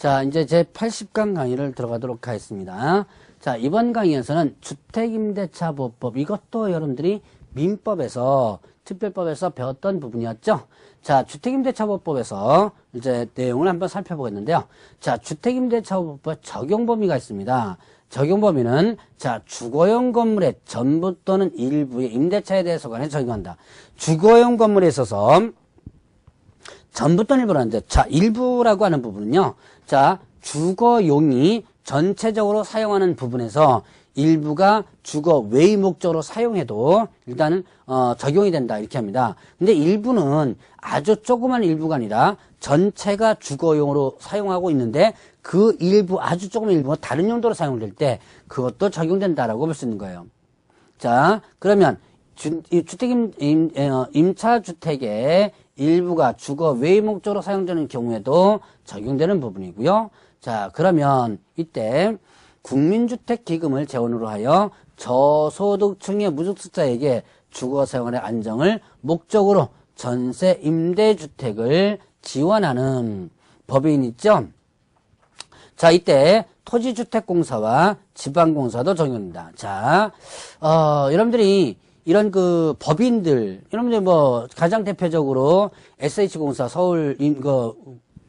자, 이제 제 80강 강의를 들어가도록 하겠습니다. 자, 이번 강의에서는 주택임대차보호법, 이것도 여러분들이 민법에서, 특별법에서 배웠던 부분이었죠. 자, 주택임대차보호법에서 이제 내용을 한번 살펴보겠는데요. 자, 주택임대차보호법 적용 범위가 있습니다. 적용 범위는, 자, 주거용 건물의 전부 또는 일부의 임대차에 대해서 관해 적용한다. 주거용 건물에 있어서 전부 또는 일부라는데, 자, 일부라고 하는 부분은요, 자, 주거용이 전체적으로 사용하는 부분에서 일부가 주거 외의 목적으로 사용해도 일단은 적용이 된다 이렇게 합니다. 근데 일부는 아주 조그만 일부가 아니라 전체가 주거용으로 사용하고 있는데 그 일부 아주 조그만 일부가 다른 용도로 사용될 때 그것도 적용된다라고 볼 수 있는 거예요. 자, 그러면 임차주택의 일부가 주거 외의 목적으로 사용되는 경우에도 적용되는 부분이고요. 자, 그러면 이때 국민주택기금을 재원으로 하여 저소득층의 무주택자에게 주거생활의 안정을 목적으로 전세 임대주택을 지원하는 법인 있죠. 자, 이때 토지주택공사와 지방공사도 적용됩니다. 자, 여러분들이 이런 그 법인들, 여러분들 뭐 가장 대표적으로 SH공사 서울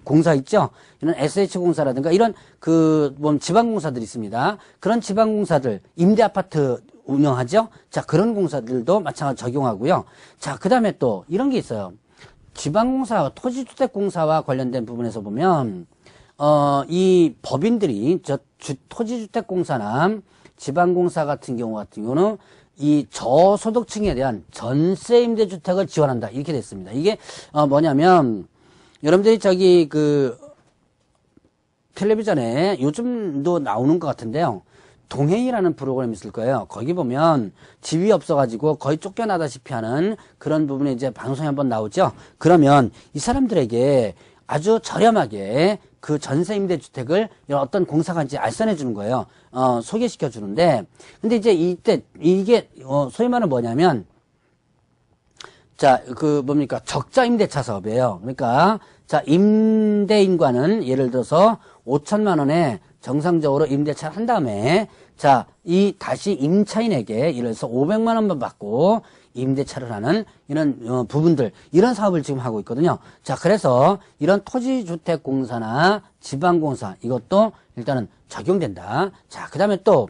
공사 있죠? 이런 SH공사라든가 이런 지방공사들이 있습니다. 그런 지방공사들, 임대아파트 운영하죠? 자, 그런 공사들도 마찬가지로 적용하고요. 자, 그 다음에 또 이런 게 있어요. 지방공사, 토지주택공사와 관련된 부분에서 보면, 이 법인들이 토지주택공사나 지방공사 같은 경우는 이 저소득층에 대한 전세 임대주택을 지원한다. 이렇게 됐습니다. 이게, 뭐냐면, 여러분들이 텔레비전에 요즘도 나오는 것 같은데요. 동해이라는 프로그램이 있을 거예요. 거기 보면 집이 없어가지고 거의 쫓겨나다시피 하는 그런 부분이 이제 방송에 한번 나오죠. 그러면 이 사람들에게 아주 저렴하게 그 전세 임대주택을 어떤 공사가 이제 알선해 주는 거예요. 소개시켜 주는데, 근데 이제 이때 이게 소위 말하는 뭐냐면, 자, 적자 임대차 사업이에요. 그러니까, 자, 임대인과는 예를 들어서 5천만 원에 정상적으로 임대차를 한 다음에, 자, 다시 임차인에게 예를 들어서 500만 원만 받고 임대차를 하는 이런 부분들, 이런 사업을 지금 하고 있거든요. 자, 그래서 이런 토지주택공사나 지방공사, 이것도 일단은 적용된다. 자, 그 다음에 또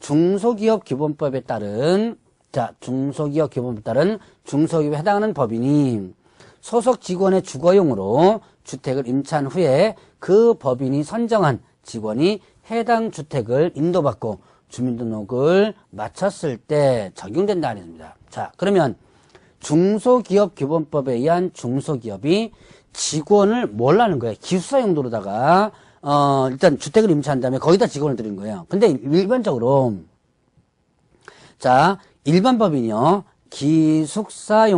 중소기업기본법에 따른, 자, 중소기업기본법에 따른 중소기업에 해당하는 법인이 소속 직원의 주거용으로 주택을 임차한 후에 그 법인이 선정한 직원이 해당 주택을 인도받고 주민등록을 마쳤을 때 적용된다 아닙니다. 자, 그러면 중소기업기본법에 의한 중소기업이 직원을 뭘 하는 거예요? 기숙사 용도로다가 일단 주택을 임차한 다음에 거기다 직원을 들인 거예요. 근데 일반적으로, 자, 일반 법인이요, 기숙사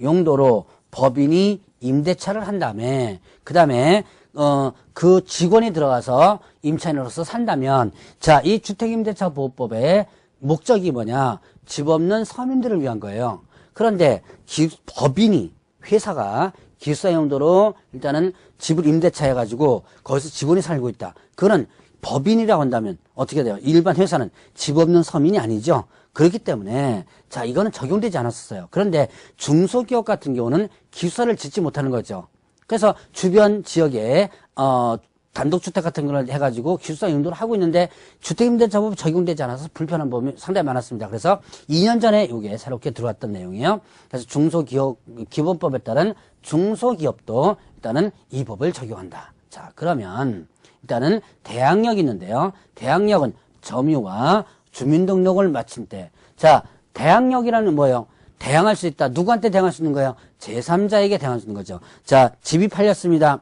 용도로 법인이 임대차를 한 다음에, 그 다음에, 그 직원이 들어가서 임차인으로서 산다면, 자, 이 주택임대차보호법의 목적이 뭐냐? 집 없는 서민들을 위한 거예요. 그런데 법인이, 회사가 기숙사 용도로 일단은 집을 임대차해가지고 거기서 직원이 살고 있다. 그거는 법인이라고 한다면 어떻게 돼요? 일반 회사는 집 없는 서민이 아니죠. 그렇기 때문에, 자, 이거는 적용되지 않았었어요. 그런데 중소기업 같은 경우는 기숙사를 짓지 못하는 거죠. 그래서 주변 지역에, 단독주택 같은 걸 해가지고 기숙사 용도로 하고 있는데 주택임대차법 적용되지 않아서 불편한 부분이 상당히 많았습니다. 그래서 2년 전에 이게 새롭게 들어왔던 내용이에요. 그래서 기본법에 따른 중소기업도 일단은 이 법을 적용한다. 자, 그러면 일단은 대항력이 있는데요. 대항력은 점유와 주민등록을 마친 때. 자, 대항력이라는 뭐예요? 대항할 수 있다. 누구한테 대항할 수 있는 거예요? 제3자에게 대항할 수 있는 거죠. 자, 집이 팔렸습니다.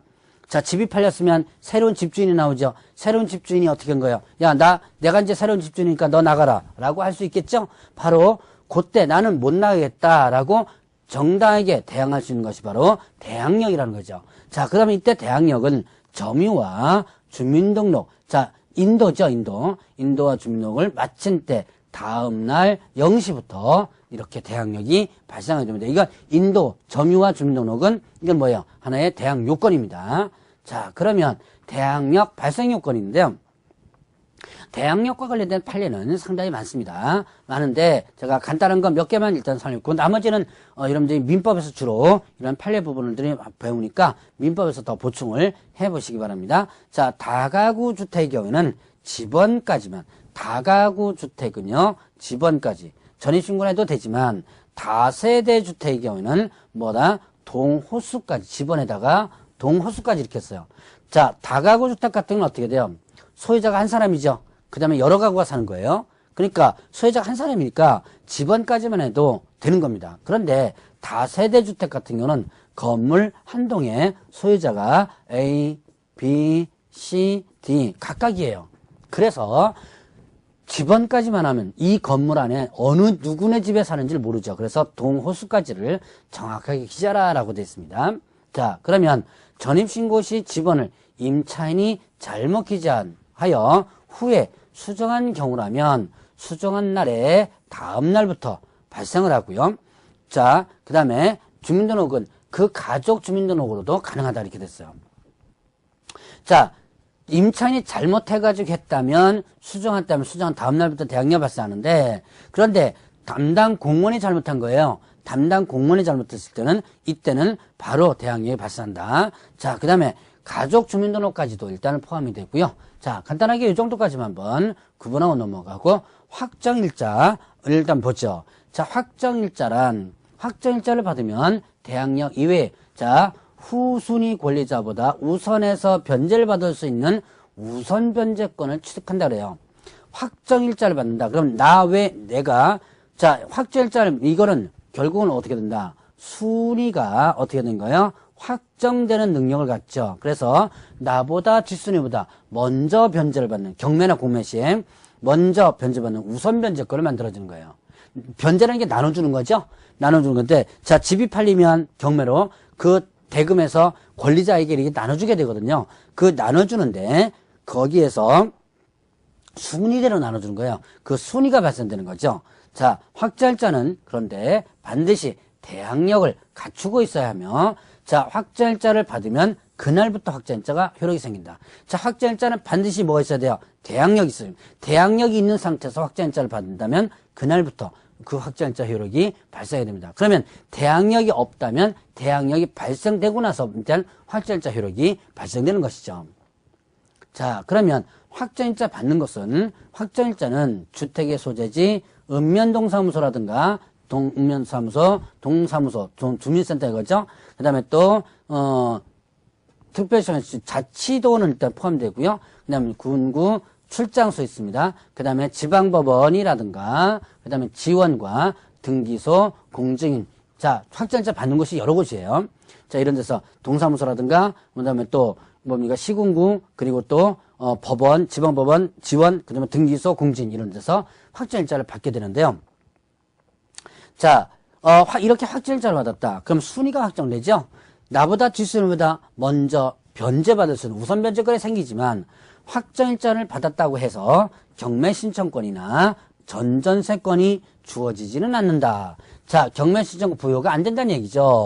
자, 집이 팔렸으면 새로운 집주인이 나오죠. 새로운 집주인이 어떻게 한 거예요? 야, 내가 이제 새로운 집주인이니까 너 나가라. 라고 할 수 있겠죠? 바로 그때 나는 못 나가겠다라고 정당하게 대항할 수 있는 것이 바로 대항력이라는 거죠. 자, 그 다음에 이때 대항력은 점유와 주민등록. 자, 인도죠, 인도와 주민등록을 마친 때 다음날 0시부터 이렇게 대항력이 발생하게 됩니다. 이건 인도, 점유와 주민등록은 이건 뭐예요? 하나의 대항 요건입니다. 자, 그러면 대항력 발생 요건인데요. 대항력과 관련된 판례는 상당히 많습니다. 많은데 제가 간단한 거 몇 개만 일단 설명했고 나머지는 여러분들이 민법에서 주로 이런 판례 부분들이 배우니까 민법에서 더 보충을 해보시기 바랍니다. 자, 다가구 주택의 경우에는 집원까지만, 다가구 주택은요 집원까지 전입신고를 해도 되지만 다세대 주택의 경우에는 뭐다? 동호수까지, 집원에다가 동호수까지 이렇게 했어요. 자, 다가구 주택 같은 건 어떻게 돼요? 소유자가 한 사람이죠. 그 다음에 여러 가구가 사는 거예요. 그러니까 소유자가 한 사람이니까 집원까지만 해도 되는 겁니다. 그런데 다세대 주택 같은 경우는 건물 한 동에 소유자가 A, B, C, D 각각이에요. 그래서 집원까지만 하면 이 건물 안에 어느 누구네 집에 사는지를 모르죠. 그래서 동호수까지를 정확하게 기재하라고 되어 있습니다. 자, 그러면 전입신고 시 집원을 임차인이 잘못 기재하여 후에 수정한 경우라면 수정한 날에 다음 날부터 발생을 하고요. 자, 그 다음에 주민등록은 그 가족 주민등록으로도 가능하다 이렇게 됐어요. 자, 임차인이 잘못해가지고 했다면 수정했다면 수정한 다음 날부터 대항력 발생하는데, 그런데 담당 공무원이 잘못한 거예요. 담당 공무원이 잘못했을 때는 이때는 바로 대항력이 발생한다. 자, 그 다음에 가족 주민등록까지도 일단은 포함이 되고요. 자, 간단하게 이 정도까지만 한번 구분하고 넘어가고 확정일자를 일단 보죠. 자, 확정일자란 확정일자를 받으면 대항력 이외에 자 후순위 권리자보다 우선해서 변제를 받을 수 있는 우선 변제권을 취득한다 그래요. 확정일자를 받는다. 그럼 나 외 내가 자 확정일자를 이거는 결국은 어떻게 된다? 순위가 어떻게 된 거예요? 확정되는 능력을 갖죠. 그래서 나보다 뒷순위보다 먼저 변제를 받는 경매나 공매 시에 먼저 변제받는 우선 변제권을 만들어주는 거예요. 변제라는 게 나눠주는 거죠. 나눠주는 건데 자 집이 팔리면 경매로 그 대금에서 권리자에게 이렇게 나눠주게 되거든요. 그 나눠주는데 거기에서 순위대로 나눠주는 거예요. 그 순위가 발생되는 거죠. 자 확정일자는 그런데 반드시 대항력을 갖추고 있어야 하며 자 확정일자를 받으면 그날부터 확정일자가 효력이 생긴다. 자 확정일자는 반드시 뭐가 있어야 돼요? 대항력이 있어요. 대항력이 있는 상태에서 확정일자를 받는다면 그날부터 그 확정일자 효력이 발생이 됩니다. 그러면 대항력이 없다면 대항력이 발생되고 나서 일단 확정일자 효력이 발생되는 것이죠. 자 그러면 확정일자 받는 것은 확정일자는 주택의 소재지 읍면동사무소라든가 동면사무소, 동사무소, 주민센터 이거죠. 그 다음에 또 특별시 자치도는 일단 포함되고요. 그 다음에 군구 출장소 있습니다. 그 다음에 지방법원이라든가 그 다음에 지원과 등기소, 공증인 자 확정일자 받는 곳이 여러 곳이에요. 자 이런 데서 동사무소라든가 그 다음에 또 뭡니까 시군구 그리고 또 법원, 지방법원, 지원 그 다음에 등기소, 공증인 이런 데서 확정일자를 받게 되는데요. 자, 이렇게 확정일자를 받았다. 그럼 순위가 확정되죠? 나보다 뒷순위보다 먼저 변제받을 수 있는 우선 변제권이 생기지만 확정일자를 받았다고 해서 경매 신청권이나 전전세권이 주어지지는 않는다. 자, 경매 신청권 부여가 안 된다는 얘기죠.